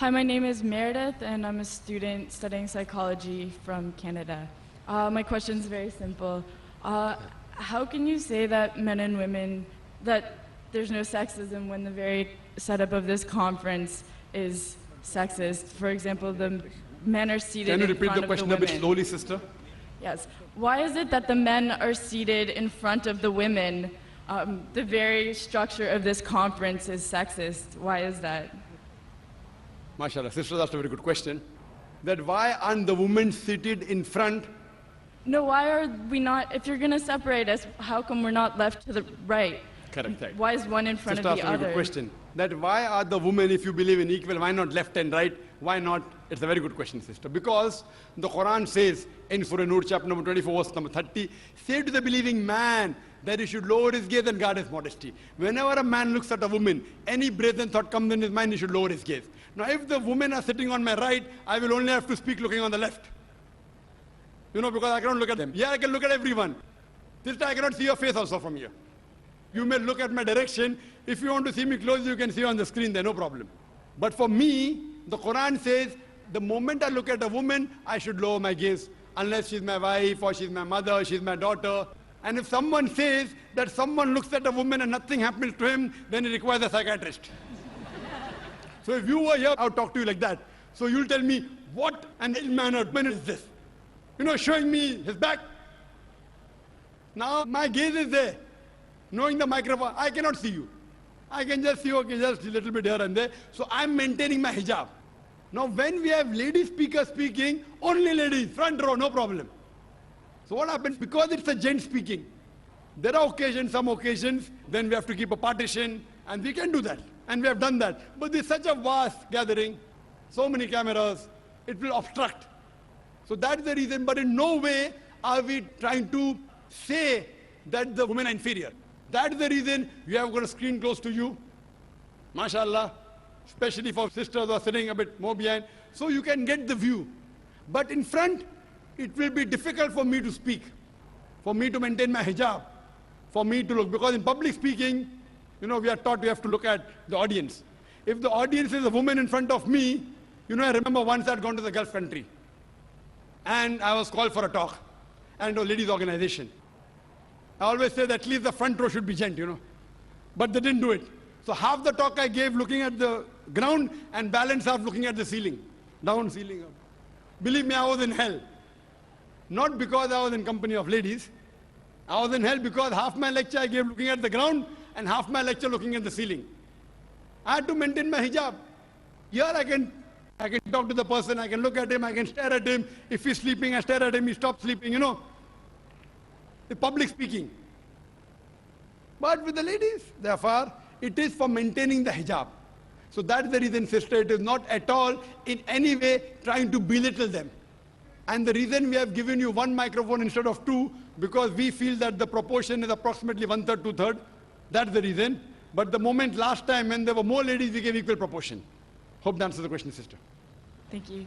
Hi, my name is Meredith, and I'm a student studying psychology from Canada. My question is very simple. How can you say that men and women, that there's no sexism when the very setup of this conference is sexist? For example, the men are seated in front of the women. Can you repeat the question a bit slowly, sister? Yes. Why is it that the men are seated in front of the women? The very structure of this conference is sexist. Why is that? MashaAllah, sister, that's a very good question. That why aren't the women seated in front? No, why are we not, if you're going to separate us, how come we're not left to the right? Correct, right. Why is one in front Sister, of the that's a very other? good question. That why are the women, if you believe in equal, why not left and right? Why not? It's a very good question, sister. Because the Quran says in Surah Nur, chapter number 24, verse number 30, say to the believing man that he should lower his gaze and guard his modesty. Whenever a man looks at a woman, any brazen thought comes in his mind, he should lower his gaze. Now, if the women are sitting on my right, I will only have to speak looking on the left. You know, because I cannot look at them. Yeah, I can look at everyone. This time I cannot see your face also from here. You may look at my direction. If you want to see me close, you can see on the screen there, no problem. But for me, the Quran says, the moment I look at a woman, I should lower my gaze. Unless she's my wife, or she's my mother, she's my daughter. And if someone says that someone looks at a woman and nothing happens to him, then it requires a psychiatrist. So if you were here, I would talk to you like that. So you'll tell me, what an ill-mannered man is this? You know, showing me his back. Now my gaze is there. Knowing the microphone, I cannot see you. I can just see, okay, just a little bit here and there. So I'm maintaining my hijab. Now when we have lady speakers speaking, only ladies, front row, no problem. So what happens? Because it's a gent speaking, there are occasions, some occasions, then we have to keep a partition, and we can do that. And we have done that. But there's such a vast gathering, so many cameras, it will obstruct. So that's the reason, but in no way are we trying to say that the women are inferior. That's the reason we have got a screen close to you, mashallah, especially for sisters who are sitting a bit more behind, so you can get the view. But in front, it will be difficult for me to speak, for me to maintain my hijab, for me to look, because in public speaking, you know, we are taught we have to look at the audience. If the audience is a woman in front of me, you know, I remember once I'd gone to the Gulf country, and I was called for a talk, and a ladies' organization. I always say that at least the front row should be gent, you know. But they didn't do it. So half the talk I gave looking at the ground, and balance half looking at the ceiling. Down, ceiling, up. Believe me, I was in hell. Not because I was in company of ladies. I was in hell because half my lecture I gave looking at the ground, and half my lecture looking at the ceiling. I had to maintain my hijab. Here I can talk to the person, I can look at him, I can stare at him. If he's sleeping, I stare at him, he stops sleeping, you know. The public speaking. But with the ladies, therefore, it is for maintaining the hijab. So that's the reason, sister, it is not at all in any way trying to belittle them. And the reason we have given you one microphone instead of two, because we feel that the proportion is approximately 1/3, 2/3. That's the reason. But the moment last time when there were more ladies, we gave equal proportion. Hope that answers the question, sister. Thank you.